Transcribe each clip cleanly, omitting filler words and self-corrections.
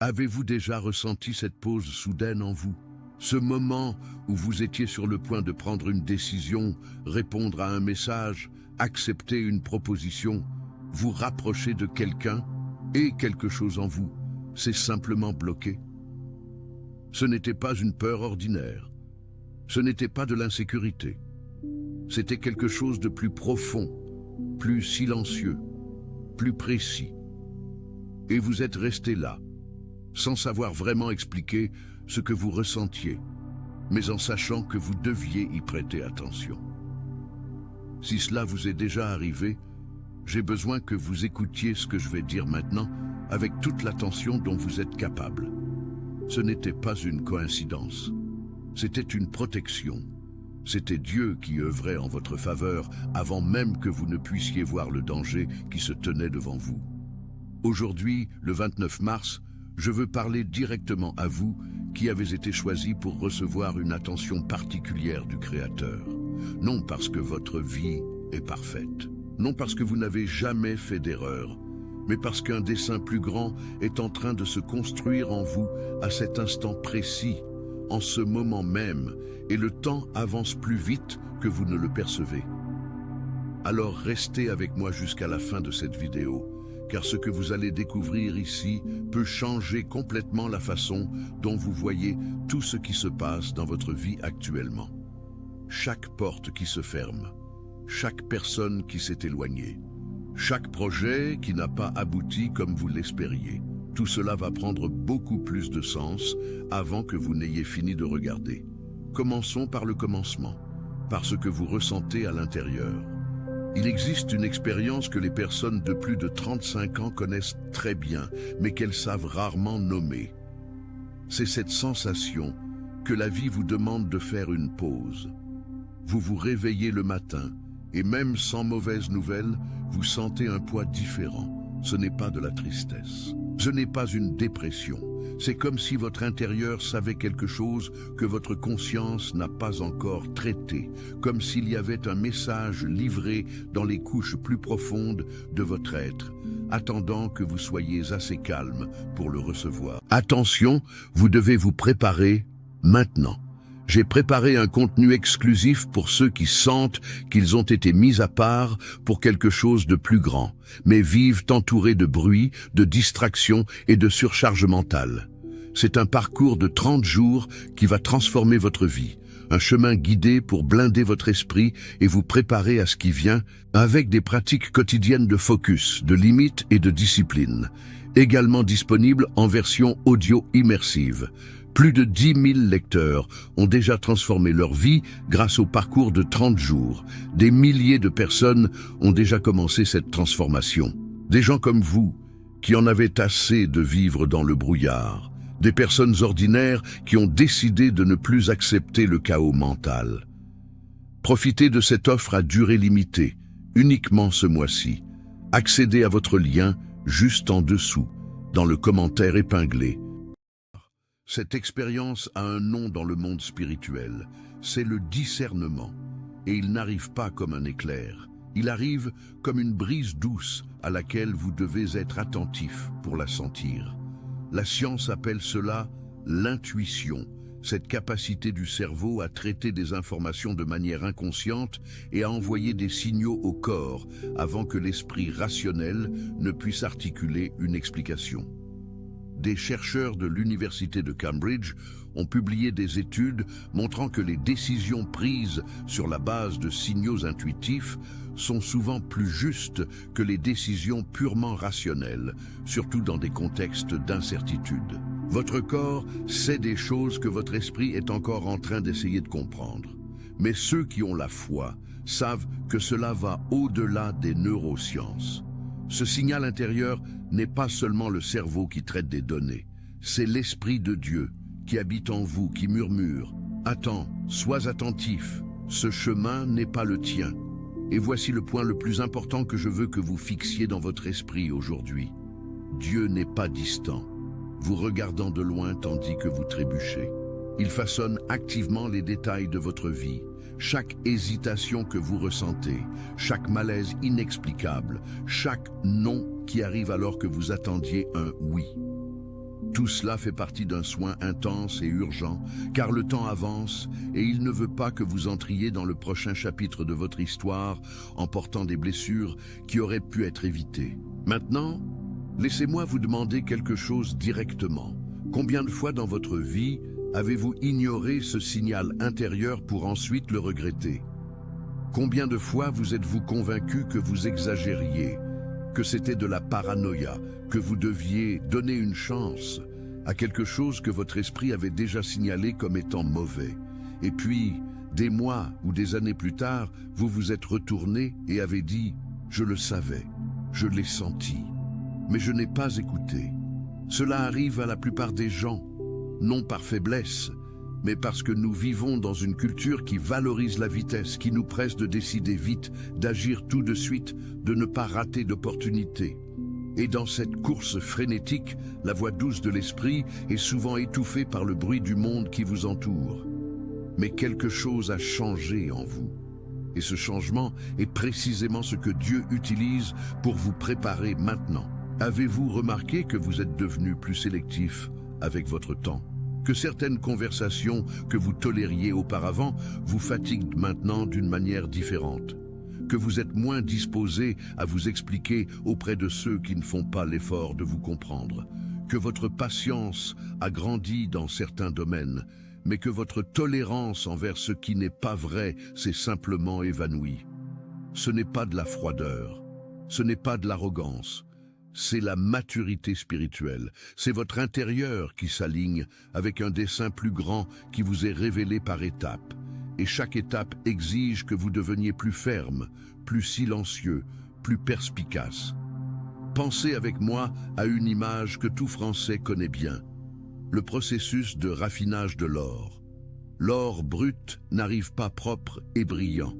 Avez-vous déjà ressenti cette pause soudaine en vous? Ce moment où vous étiez sur le point de prendre une décision, répondre à un message, accepter une proposition, vous rapprocher de quelqu'un et quelque chose en vous s'est simplement bloqué? Ce n'était pas une peur ordinaire. Ce n'était pas de l'insécurité. C'était quelque chose de plus profond, plus silencieux, plus précis. Et vous êtes resté là, sans savoir vraiment expliquer ce que vous ressentiez, mais en sachant que vous deviez y prêter attention. Si cela vous est déjà arrivé, j'ai besoin que vous écoutiez ce que je vais dire maintenant avec toute l'attention dont vous êtes capable. Ce n'était pas une coïncidence, c'était une protection. C'était Dieu qui œuvrait en votre faveur avant même que vous ne puissiez voir le danger qui se tenait devant vous. Aujourd'hui, le 29 mars, je veux parler directement à vous qui avez été choisis pour recevoir une attention particulière du Créateur. Non parce que votre vie est parfaite, non parce que vous n'avez jamais fait d'erreur, mais parce qu'un dessein plus grand est en train de se construire en vous à cet instant précis, en ce moment même, et le temps avance plus vite que vous ne le percevez. Alors restez avec moi jusqu'à la fin de cette vidéo, car ce que vous allez découvrir ici peut changer complètement la façon dont vous voyez tout ce qui se passe dans votre vie actuellement. Chaque porte qui se ferme, chaque personne qui s'est éloignée, chaque projet qui n'a pas abouti comme vous l'espériez, tout cela va prendre beaucoup plus de sens avant que vous n'ayez fini de regarder. Commençons par le commencement, par ce que vous ressentez à l'intérieur. Il existe une expérience que les personnes de plus de 35 ans connaissent très bien, mais qu'elles savent rarement nommer. C'est cette sensation que la vie vous demande de faire une pause. Vous vous réveillez le matin, et même sans mauvaise nouvelle, vous sentez un poids différent. Ce n'est pas de la tristesse. Ce n'est pas une dépression. C'est comme si votre intérieur savait quelque chose que votre conscience n'a pas encore traité, comme s'il y avait un message livré dans les couches plus profondes de votre être, attendant que vous soyez assez calme pour le recevoir. Attention, vous devez vous préparer maintenant. J'ai préparé un contenu exclusif pour ceux qui sentent qu'ils ont été mis à part pour quelque chose de plus grand, mais vivent entourés de bruit, de distractions et de surcharge mentale. C'est un parcours de 30 jours qui va transformer votre vie, un chemin guidé pour blinder votre esprit et vous préparer à ce qui vient, avec des pratiques quotidiennes de focus, de limites et de discipline, également disponibles en version audio immersive. Plus de 10 000 lecteurs ont déjà transformé leur vie grâce au parcours de 30 jours. Des milliers de personnes ont déjà commencé cette transformation. Des gens comme vous, qui en avaient assez de vivre dans le brouillard. Des personnes ordinaires qui ont décidé de ne plus accepter le chaos mental. Profitez de cette offre à durée limitée, uniquement ce mois-ci. Accédez à votre lien juste en dessous, dans le commentaire épinglé. Cette expérience a un nom dans le monde spirituel, c'est le discernement. Et il n'arrive pas comme un éclair, il arrive comme une brise douce à laquelle vous devez être attentif pour la sentir. La science appelle cela l'intuition, cette capacité du cerveau à traiter des informations de manière inconsciente et à envoyer des signaux au corps avant que l'esprit rationnel ne puisse articuler une explication. Des chercheurs de l'université de Cambridge ont publié des études montrant que les décisions prises sur la base de signaux intuitifs sont souvent plus justes que les décisions purement rationnelles, surtout dans des contextes d'incertitude. Votre corps sait des choses que votre esprit est encore en train d'essayer de comprendre. Mais ceux qui ont la foi savent que cela va au-delà des neurosciences. Ce signal intérieur n'est pas seulement le cerveau qui traite des données, c'est l'Esprit de Dieu qui habite en vous, qui murmure « Attends, sois attentif, ce chemin n'est pas le tien. » Et voici le point le plus important que je veux que vous fixiez dans votre esprit aujourd'hui. Dieu n'est pas distant, vous regardant de loin tandis que vous trébuchez. Il façonne activement les détails de votre vie. Chaque hésitation que vous ressentez, chaque malaise inexplicable, chaque non qui arrive alors que vous attendiez un oui. Tout cela fait partie d'un soin intense et urgent, car le temps avance et il ne veut pas que vous entriez dans le prochain chapitre de votre histoire en portant des blessures qui auraient pu être évitées. Maintenant, laissez-moi vous demander quelque chose directement. Combien de fois dans votre vie avez-vous ignoré ce signal intérieur pour ensuite le regretter? Combien de fois vous êtes-vous convaincu que vous exagériez, que c'était de la paranoïa, que vous deviez donner une chance à quelque chose que votre esprit avait déjà signalé comme étant mauvais? Et puis, des mois ou des années plus tard, vous vous êtes retourné et avez dit « Je le savais, je l'ai senti, mais je n'ai pas écouté ». Cela arrive à la plupart des gens, non par faiblesse, mais parce que nous vivons dans une culture qui valorise la vitesse, qui nous presse de décider vite, d'agir tout de suite, de ne pas rater d'opportunités. Et dans cette course frénétique, la voix douce de l'esprit est souvent étouffée par le bruit du monde qui vous entoure. Mais quelque chose a changé en vous. Et ce changement est précisément ce que Dieu utilise pour vous préparer maintenant. Avez-vous remarqué que vous êtes devenu plus sélectif avec votre temps? Que certaines conversations que vous tolériez auparavant vous fatiguent maintenant d'une manière différente? Que vous êtes moins disposé à vous expliquer auprès de ceux qui ne font pas l'effort de vous comprendre? Que votre patience a grandi dans certains domaines, mais que votre tolérance envers ce qui n'est pas vrai s'est simplement évanouie? Ce n'est pas de la froideur, ce n'est pas de l'arrogance. C'est la maturité spirituelle, c'est votre intérieur qui s'aligne avec un dessein plus grand qui vous est révélé par étapes. Et chaque étape exige que vous deveniez plus ferme, plus silencieux, plus perspicace. Pensez avec moi à une image que tout Français connaît bien, le processus de raffinage de l'or. L'or brut n'arrive pas propre et brillant.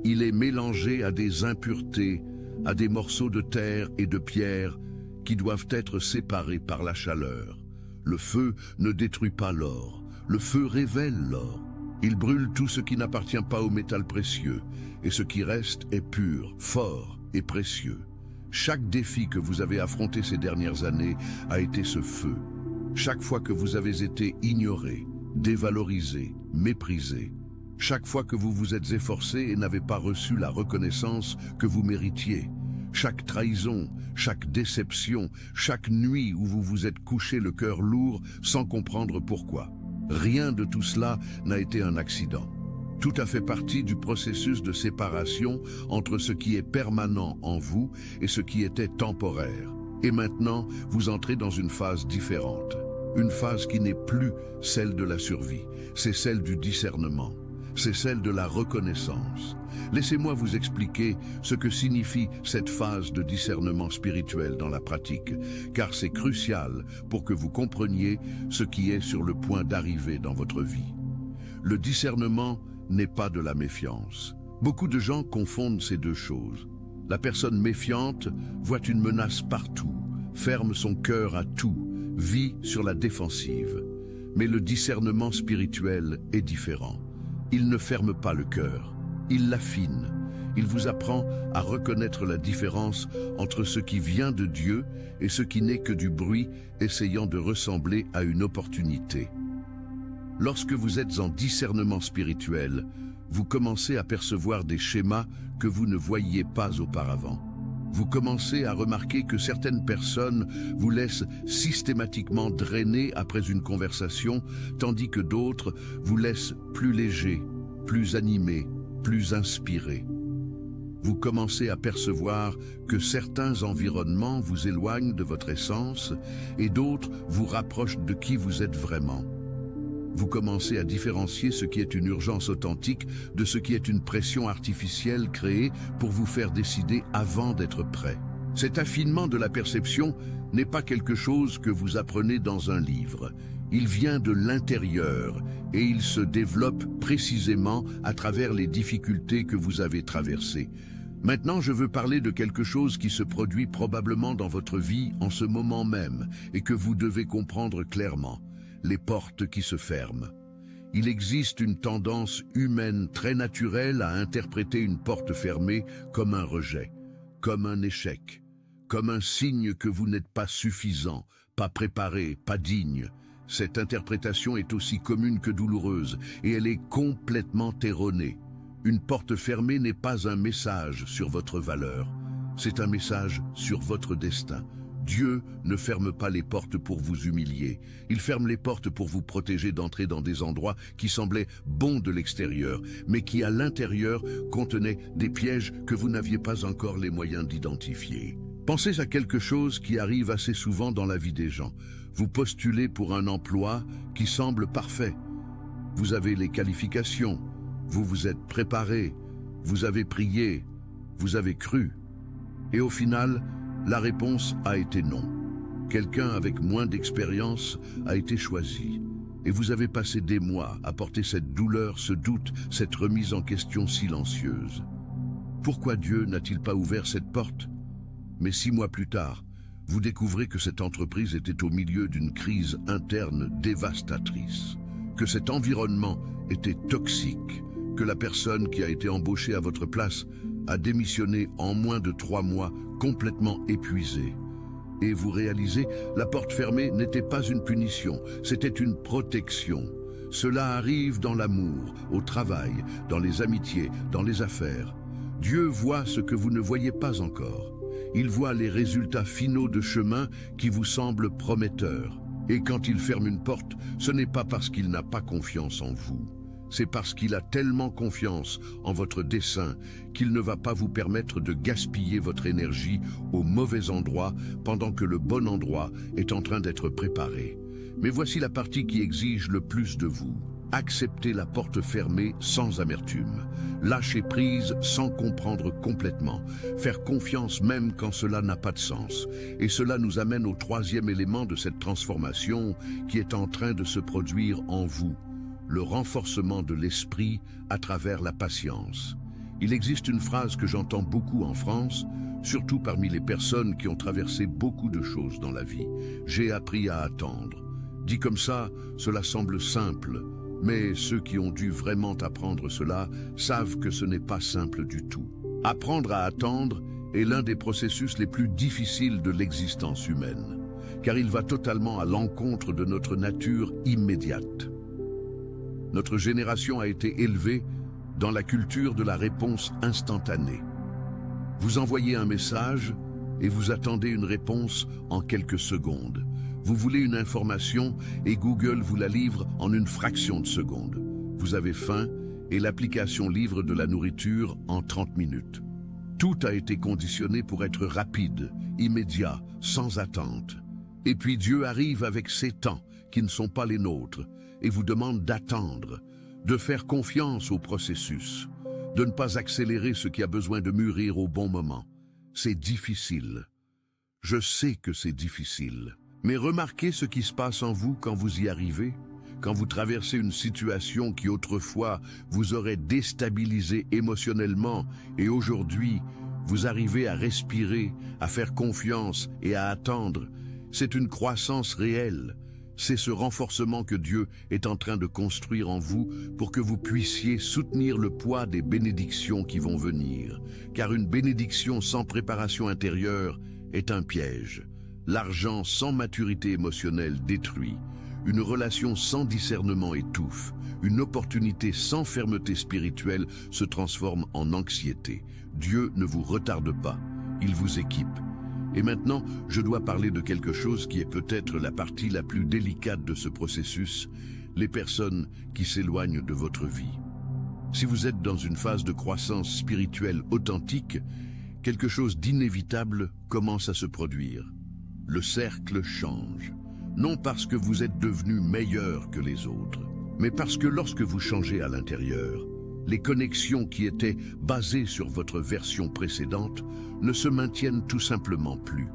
Il est mélangé à des impuretés, à des morceaux de terre et de pierre qui doivent être séparés par la chaleur. Le feu ne détruit pas l'or, le feu révèle l'or. Il brûle tout ce qui n'appartient pas au métal précieux, et ce qui reste est pur, fort et précieux. Chaque défi que vous avez affronté ces dernières années a été ce feu. Chaque fois que vous avez été ignoré, dévalorisé, méprisé, chaque fois que vous vous êtes efforcé et n'avez pas reçu la reconnaissance que vous méritiez, chaque trahison, chaque déception, chaque nuit où vous vous êtes couché le cœur lourd sans comprendre pourquoi. Rien de tout cela n'a été un accident. Tout a fait partie du processus de séparation entre ce qui est permanent en vous et ce qui était temporaire. Et maintenant, vous entrez dans une phase différente. Une phase qui n'est plus celle de la survie, c'est celle du discernement. C'est celle de la reconnaissance. Laissez-moi vous expliquer ce que signifie cette phase de discernement spirituel dans la pratique, car c'est crucial pour que vous compreniez ce qui est sur le point d'arriver dans votre vie. Le discernement n'est pas de la méfiance. Beaucoup de gens confondent ces deux choses. La personne méfiante voit une menace partout, ferme son cœur à tout, vit sur la défensive. Mais le discernement spirituel est différent. Il ne ferme pas le cœur, il l'affine. Il vous apprend à reconnaître la différence entre ce qui vient de Dieu et ce qui n'est que du bruit essayant de ressembler à une opportunité. Lorsque vous êtes en discernement spirituel, vous commencez à percevoir des schémas que vous ne voyiez pas auparavant. Vous commencez à remarquer que certaines personnes vous laissent systématiquement drainer après une conversation, tandis que d'autres vous laissent plus léger, plus animé, plus inspiré. Vous commencez à percevoir que certains environnements vous éloignent de votre essence et d'autres vous rapprochent de qui vous êtes vraiment. Vous commencez à différencier ce qui est une urgence authentique de ce qui est une pression artificielle créée pour vous faire décider avant d'être prêt. Cet affinement de la perception n'est pas quelque chose que vous apprenez dans un livre. Il vient de l'intérieur et il se développe précisément à travers les difficultés que vous avez traversées. Maintenant, je veux parler de quelque chose qui se produit probablement dans votre vie en ce moment même et que vous devez comprendre clairement. Les portes qui se ferment. Il existe une tendance humaine très naturelle à interpréter une porte fermée comme un rejet, comme un échec, comme un signe que vous n'êtes pas suffisant, pas préparé, pas digne. Cette interprétation est aussi commune que douloureuse et elle est complètement erronée. Une porte fermée n'est pas un message sur votre valeur, c'est un message sur votre destin. Dieu ne ferme pas les portes pour vous humilier, il ferme les portes pour vous protéger d'entrer dans des endroits qui semblaient bons de l'extérieur, mais qui à l'intérieur contenaient des pièges que vous n'aviez pas encore les moyens d'identifier. Pensez à quelque chose qui arrive assez souvent dans la vie des gens. Vous postulez pour un emploi qui semble parfait. Vous avez les qualifications, vous vous êtes préparé, vous avez prié, vous avez cru. Et au final, la réponse a été non. Quelqu'un avec moins d'expérience a été choisi. Et vous avez passé des mois à porter cette douleur, ce doute, cette remise en question silencieuse. Pourquoi Dieu n'a-t-il pas ouvert cette porte ? Mais 6 mois plus tard, vous découvrez que cette entreprise était au milieu d'une crise interne dévastatrice, que cet environnement était toxique, que la personne qui a été embauchée à votre place a démissionné en moins de 3 mois, complètement épuisée. Et vous réalisez, la porte fermée n'était pas une punition, c'était une protection. Cela arrive dans l'amour, au travail, dans les amitiés, dans les affaires. Dieu voit ce que vous ne voyez pas encore. Il voit les résultats finaux de chemin qui vous semblent prometteurs. Et quand il ferme une porte, ce n'est pas parce qu'il n'a pas confiance en vous. C'est parce qu'il a tellement confiance en votre dessein qu'il ne va pas vous permettre de gaspiller votre énergie au mauvais endroit pendant que le bon endroit est en train d'être préparé. Mais voici la partie qui exige le plus de vous. Accepter la porte fermée sans amertume. Lâcher prise sans comprendre complètement. Faire confiance même quand cela n'a pas de sens. Et cela nous amène au 3e élément de cette transformation qui est en train de se produire en vous. Le renforcement de l'esprit à travers la patience. Il existe une phrase que j'entends beaucoup en France, surtout parmi les personnes qui ont traversé beaucoup de choses dans la vie. J'ai appris à attendre. Dit comme ça, cela semble simple. Mais ceux qui ont dû vraiment apprendre cela savent que ce n'est pas simple du tout. Apprendre à attendre est l'un des processus les plus difficiles de l'existence humaine, car il va totalement à l'encontre de notre nature immédiate. Notre génération a été élevée dans la culture de la réponse instantanée. Vous envoyez un message et vous attendez une réponse en quelques secondes. Vous voulez une information et Google vous la livre en une fraction de seconde. Vous avez faim et l'application livre de la nourriture en 30 minutes. Tout a été conditionné pour être rapide, immédiat, sans attente. Et puis Dieu arrive avec ses temps qui ne sont pas les nôtres et vous demande d'attendre, de faire confiance au processus, de ne pas accélérer ce qui a besoin de mûrir au bon moment. C'est difficile. Je sais que c'est difficile. Mais remarquez ce qui se passe en vous quand vous y arrivez, quand vous traversez une situation qui autrefois vous aurait déstabilisé émotionnellement et aujourd'hui vous arrivez à respirer, à faire confiance et à attendre. C'est une croissance réelle. C'est ce renforcement que Dieu est en train de construire en vous pour que vous puissiez soutenir le poids des bénédictions qui vont venir. Car une bénédiction sans préparation intérieure est un piège. L'argent sans maturité émotionnelle détruit. Une relation sans discernement étouffe. Une opportunité sans fermeté spirituelle se transforme en anxiété. Dieu ne vous retarde pas, il vous équipe. Et maintenant, je dois parler de quelque chose qui est peut-être la partie la plus délicate de ce processus, les personnes qui s'éloignent de votre vie. Si vous êtes dans une phase de croissance spirituelle authentique, quelque chose d'inévitable commence à se produire. Le cercle change, non parce que vous êtes devenu meilleur que les autres, mais parce que lorsque vous changez à l'intérieur, les connexions qui étaient basées sur votre version précédente ne se maintiennent tout simplement plus.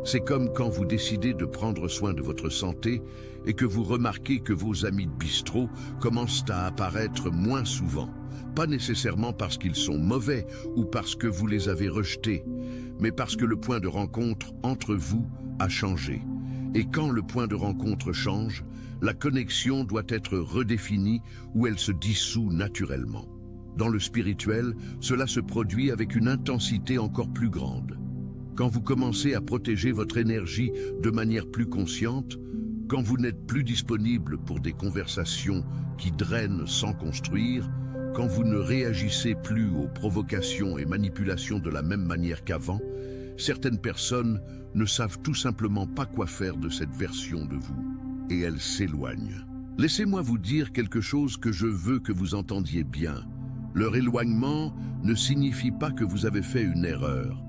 C'est comme quand vous décidez de prendre soin de votre santé et que vous remarquez que vos amis de bistrot commencent à apparaître moins souvent. Pas nécessairement parce qu'ils sont mauvais ou parce que vous les avez rejetés, mais parce que le point de rencontre entre vous a changé. Et quand le point de rencontre change, la connexion doit être redéfinie ou elle se dissout naturellement. Dans le spirituel, cela se produit avec une intensité encore plus grande. quand vous commencez à protéger votre énergie de manière plus consciente, quand vous n'êtes plus disponible pour des conversations qui drainent sans construire, quand vous ne réagissez plus aux provocations et manipulations de la même manière qu'avant, certaines personnes ne savent tout simplement pas quoi faire de cette version de vous, et elles s'éloignent. Laissez-moi vous dire quelque chose que je veux que vous entendiez bien. Leur éloignement ne signifie pas que vous avez fait une erreur.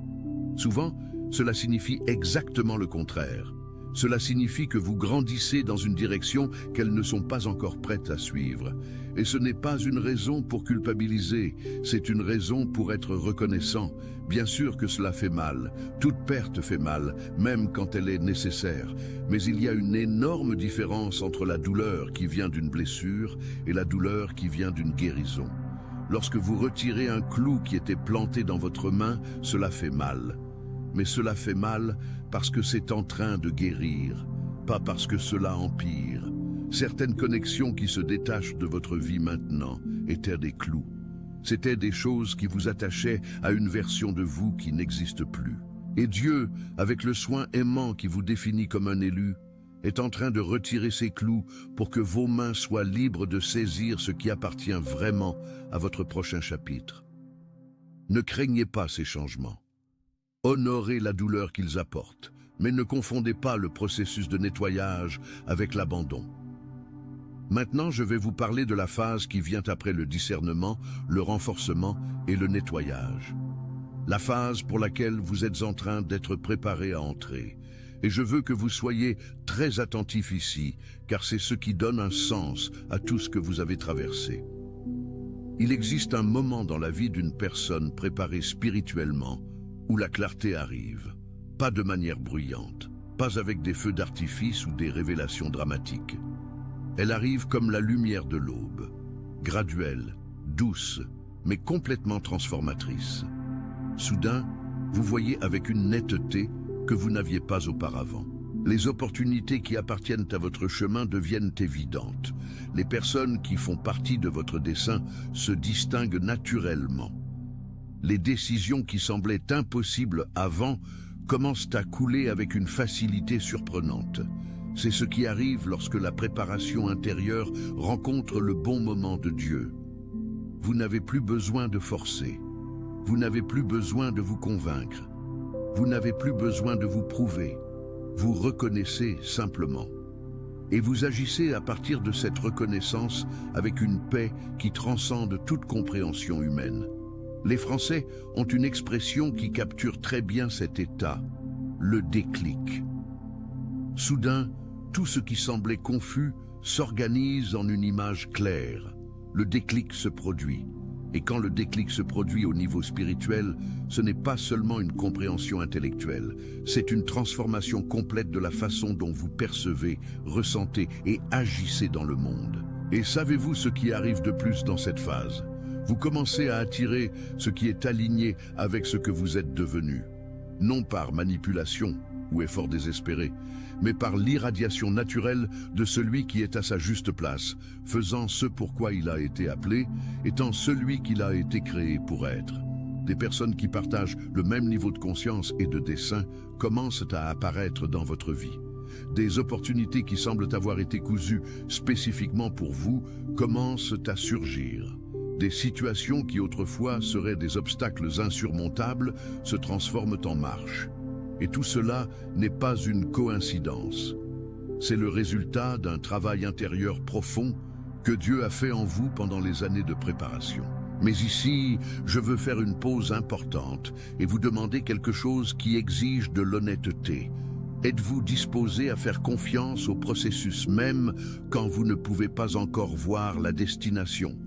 Souvent, cela signifie exactement le contraire. Cela signifie que vous grandissez dans une direction qu'elles ne sont pas encore prêtes à suivre. Et ce n'est pas une raison pour culpabiliser, c'est une raison pour être reconnaissant. Bien sûr que cela fait mal, toute perte fait mal, même quand elle est nécessaire. Mais il y a une énorme différence entre la douleur qui vient d'une blessure et la douleur qui vient d'une guérison. Lorsque vous retirez un clou qui était planté dans votre main, cela fait mal. Mais cela fait mal parce que c'est en train de guérir, pas parce que cela empire. Certaines connexions qui se détachent de votre vie maintenant étaient des clous. C'étaient des choses qui vous attachaient à une version de vous qui n'existe plus. Et Dieu, avec le soin aimant qui vous définit comme un élu, est en train de retirer ces clous pour que vos mains soient libres de saisir ce qui appartient vraiment à votre prochain chapitre. Ne craignez pas ces changements. Honorez la douleur qu'ils apportent, mais ne confondez pas le processus de nettoyage avec l'abandon. Maintenant, je vais vous parler de la phase qui vient après le discernement, le renforcement et le nettoyage. La phase pour laquelle vous êtes en train d'être préparé à entrer. Et je veux que vous soyez très attentifs ici, car c'est ce qui donne un sens à tout ce que vous avez traversé. Il existe un moment dans la vie d'une personne préparée spirituellement où la clarté arrive, pas de manière bruyante, pas avec des feux d'artifice ou des révélations dramatiques. Elle arrive comme la lumière de l'aube, graduelle, douce, mais complètement transformatrice. Soudain, vous voyez avec une netteté que vous n'aviez pas auparavant. Les opportunités qui appartiennent à votre chemin deviennent évidentes. Les personnes qui font partie de votre dessein se distinguent naturellement. Les décisions qui semblaient impossibles avant commencent à couler avec une facilité surprenante. C'est ce qui arrive lorsque la préparation intérieure rencontre le bon moment de Dieu. Vous n'avez plus besoin de forcer. Vous n'avez plus besoin de vous convaincre. Vous n'avez plus besoin de vous prouver. Vous reconnaissez simplement. Et vous agissez à partir de cette reconnaissance avec une paix qui transcende toute compréhension humaine. Les Français ont une expression qui capture très bien cet état, le déclic. Soudain, tout ce qui semblait confus s'organise en une image claire. Le déclic se produit. Et quand le déclic se produit au niveau spirituel, ce n'est pas seulement une compréhension intellectuelle, c'est une transformation complète de la façon dont vous percevez, ressentez et agissez dans le monde. Et savez-vous ce qui arrive de plus dans cette phase ? Vous commencez à attirer ce qui est aligné avec ce que vous êtes devenu, non par manipulation ou effort désespéré, mais par l'irradiation naturelle de celui qui est à sa juste place, faisant ce pourquoi il a été appelé, étant celui qu'il a été créé pour être. Des personnes qui partagent le même niveau de conscience et de dessein commencent à apparaître dans votre vie. Des opportunités qui semblent avoir été cousues spécifiquement pour vous commencent à surgir. Des situations qui autrefois seraient des obstacles insurmontables se transforment en marche. Et tout cela n'est pas une coïncidence. C'est le résultat d'un travail intérieur profond que Dieu a fait en vous pendant les années de préparation. Mais ici, je veux faire une pause importante et vous demander quelque chose qui exige de l'honnêteté. Êtes-vous disposé à faire confiance au processus même quand vous ne pouvez pas encore voir la destination ?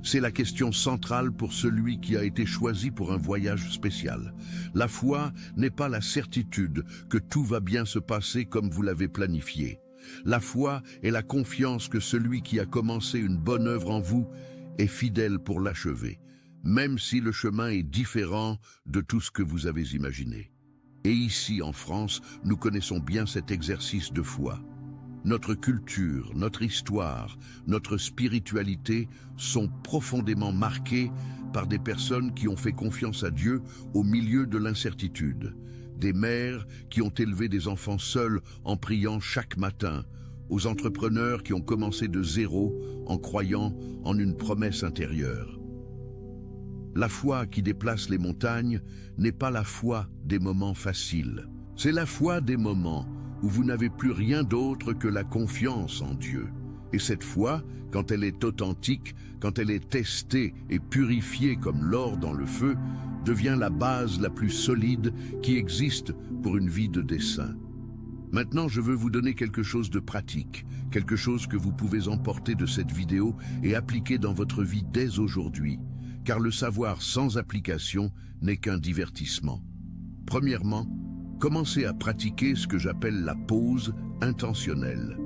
C'est la question centrale pour celui qui a été choisi pour un voyage spécial. La foi n'est pas la certitude que tout va bien se passer comme vous l'avez planifié. La foi est la confiance que celui qui a commencé une bonne œuvre en vous est fidèle pour l'achever, même si le chemin est différent de tout ce que vous avez imaginé. Et ici, en France, nous connaissons bien cet exercice de foi. Notre culture, notre histoire, notre spiritualité sont profondément marquées par des personnes qui ont fait confiance à Dieu au milieu de l'incertitude. des mères qui ont élevé des enfants seuls en priant chaque matin, aux entrepreneurs qui ont commencé de zéro en croyant en une promesse intérieure. La foi qui déplace les montagnes n'est pas la foi des moments faciles. C'est la foi des moments où vous n'avez plus rien d'autre que la confiance en Dieu. Et cette foi, quand elle est authentique, quand elle est testée et purifiée comme l'or dans le feu, devient la base la plus solide qui existe pour une vie de dessein. Maintenant, je veux vous donner quelque chose de pratique, quelque chose que vous pouvez emporter de cette vidéo et appliquer dans votre vie dès aujourd'hui, car le savoir sans application n'est qu'un divertissement. Premièrement, commencez à pratiquer ce que j'appelle la pause intentionnelle.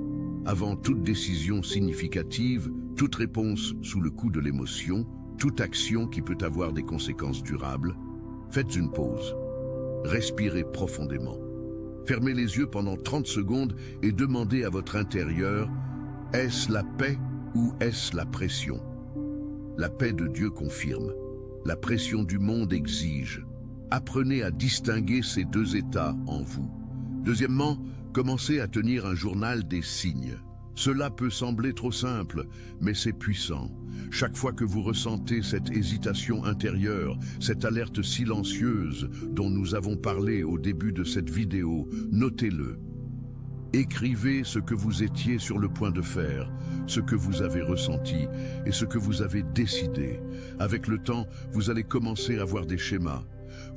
Avant toute décision significative, toute réponse sous le coup de l'émotion, toute action qui peut avoir des conséquences durables, faites une pause. Respirez profondément. Fermez les yeux pendant 30 secondes et demandez à votre intérieur, est-ce la paix ou est-ce la pression? La paix de Dieu confirme. La pression du monde exige. Apprenez à distinguer ces deux états en vous. Deuxièmement, commencez à tenir un journal des signes. Cela peut sembler trop simple, mais c'est puissant. Chaque fois que vous ressentez cette hésitation intérieure, cette alerte silencieuse dont nous avons parlé au début de cette vidéo, notez-le. Écrivez ce que vous étiez sur le point de faire, ce que vous avez ressenti et ce que vous avez décidé. Avec le temps, vous allez commencer à voir des schémas.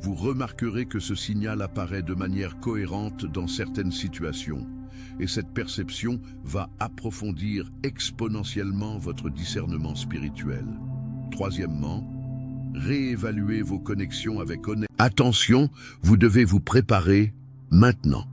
Vous remarquerez que ce signal apparaît de manière cohérente dans certaines situations. Et cette perception va approfondir exponentiellement votre discernement spirituel. Troisièmement, réévaluez vos connexions avec honnêteté. Attention, vous devez vous préparer maintenant.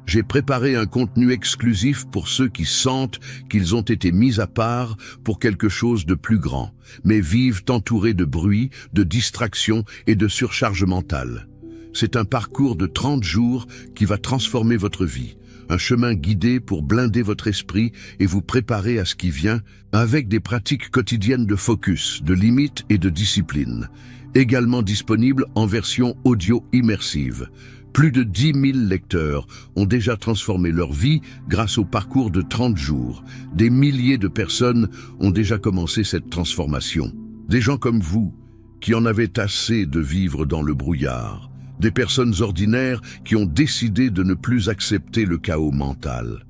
J'ai préparé un contenu exclusif pour ceux qui sentent qu'ils ont été mis à part pour quelque chose de plus grand, mais vivent entourés de bruit, de distractions et de surcharge mentale. C'est un parcours de 30 jours qui va transformer votre vie. Un chemin guidé pour blinder votre esprit et vous préparer à ce qui vient avec des pratiques quotidiennes de focus, de limites et de discipline. Également disponible en version audio immersive. Plus de 10 000 lecteurs ont déjà transformé leur vie grâce au parcours de 30 jours. Des milliers de personnes ont déjà commencé cette transformation. Des gens comme vous, qui en avaient assez de vivre dans le brouillard. Des personnes ordinaires qui ont décidé de ne plus accepter le chaos mental.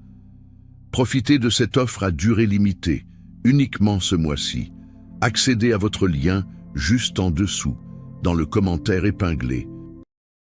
Profitez de cette offre à durée limitée, uniquement ce mois-ci. Accédez à votre lien juste en dessous, dans le commentaire épinglé.